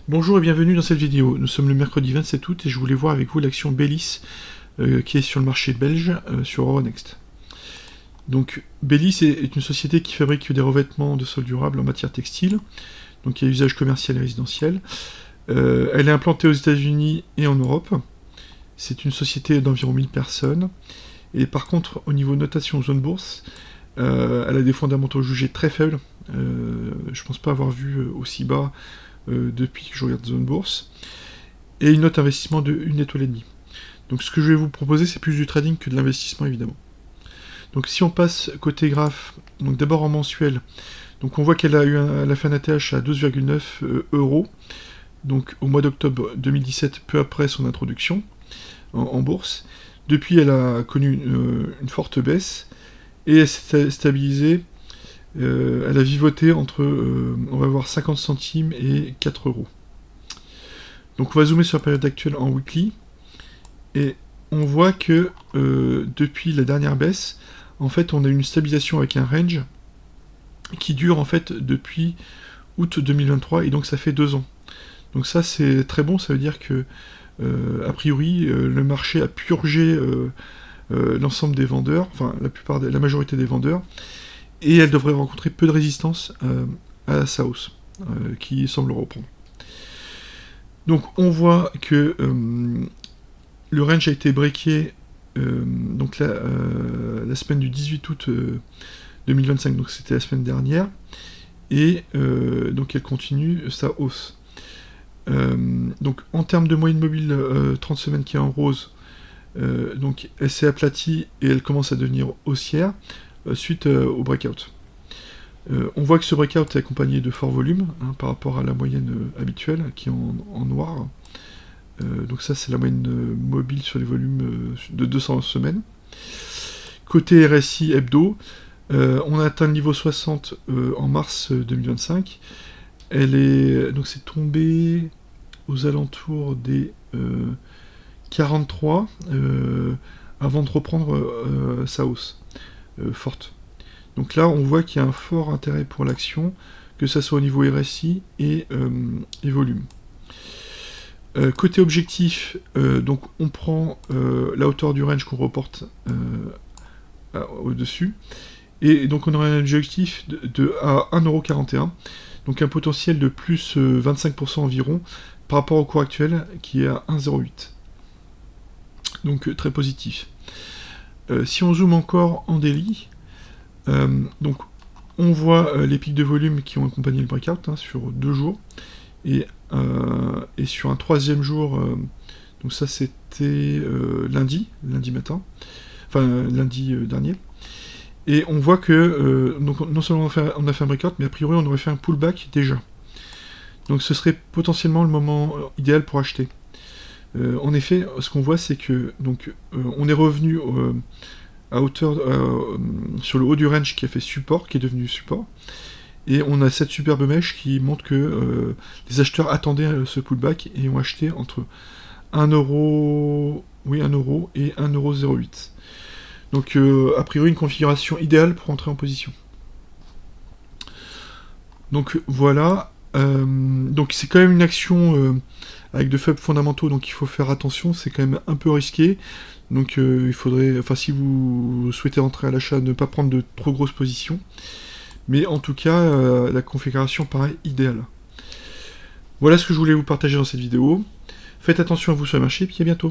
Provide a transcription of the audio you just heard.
Bonjour et bienvenue dans cette vidéo. Nous sommes le mercredi 27 août et je voulais voir avec vous l'action Bellis qui est sur le marché belge sur Euronext. Donc Bellis est une société qui fabrique des revêtements de sol durable en matière textile, donc il y a usage commercial et résidentiel. Elle est implantée aux États-Unis et en Europe. C'est une société d'environ 1000 personnes. Et par contre, au niveau notation zone bourse, elle a des fondamentaux jugés très faibles. Je pense pas avoir vu aussi bas depuis que je regarde zone bourse. Et une note investissement de 1,5 étoile. Donc ce que je vais vous proposer, c'est plus du trading que de l'investissement, évidemment. Donc si on passe côté graphe, donc d'abord en mensuel, donc on voit qu'elle a fait un ATH à 12,9 euros, donc au mois d'octobre 2017, peu après son introduction en bourse. Depuis, elle a connu une forte baisse, et elle s'est stabilisée, elle a vivoté entre, on va voir, 50 centimes et 4 euros. Donc on va zoomer sur la période actuelle en weekly, et on voit que depuis la dernière baisse, en fait on a une stabilisation avec un range qui dure en fait depuis août 2023, et donc ça fait 2 ans. Donc ça c'est très bon, ça veut dire que a priori le marché a purgé l'ensemble des vendeurs, enfin la majorité des vendeurs, et elle devrait rencontrer peu de résistance à sa hausse, qui semble reprendre. Donc on voit que le range a été breaké donc la semaine du 18 août 2025, donc c'était la semaine dernière, et donc elle continue sa hausse. Donc en termes de moyenne mobile 30 semaines qui est en rose, donc elle s'est aplatie et elle commence à devenir haussière suite au breakout. On voit que ce breakout est accompagné de forts volumes par rapport à la moyenne habituelle qui est en noir. Donc ça c'est la moyenne mobile sur les volumes de 200 semaines. Côté RSI hebdo, on a atteint le niveau 60 en mars 2025. Donc c'est tombé aux alentours des 43 avant de reprendre sa hausse forte. Donc là on voit qu'il y a un fort intérêt pour l'action, que ça soit au niveau RSI et volume. Côté objectif, donc on prend la hauteur du range qu'on reporte au-dessus, et donc on aura un objectif à 1,41€, donc un potentiel de plus 25% environ par rapport au cours actuel qui est à 1,08€. Donc très positif. Si on zoome encore en daily, donc on voit les pics de volume qui ont accompagné le breakout sur 2 jours, et sur un 3e jour, donc ça c'était lundi matin, enfin lundi dernier, et on voit que donc non seulement on a fait un breakout, mais a priori on aurait fait un pullback déjà. Donc ce serait potentiellement le moment idéal pour acheter. En effet, ce qu'on voit, c'est que donc on est revenu à hauteur sur le haut du range qui a fait support, qui est devenu support, et on a cette superbe mèche qui montre que les acheteurs attendaient ce pullback et ont acheté entre 1€ et 1,08€. Donc a priori une configuration idéale pour entrer en position. Donc voilà, donc c'est quand même une action avec de faibles fondamentaux, donc il faut faire attention, c'est quand même un peu risqué. Donc il faudrait, enfin si vous souhaitez entrer à l'achat, ne pas prendre de trop grosses positions. Mais en tout cas, la configuration paraît idéale. Voilà ce que je voulais vous partager dans cette vidéo. Faites attention à vous sur le marché, et puis à bientôt.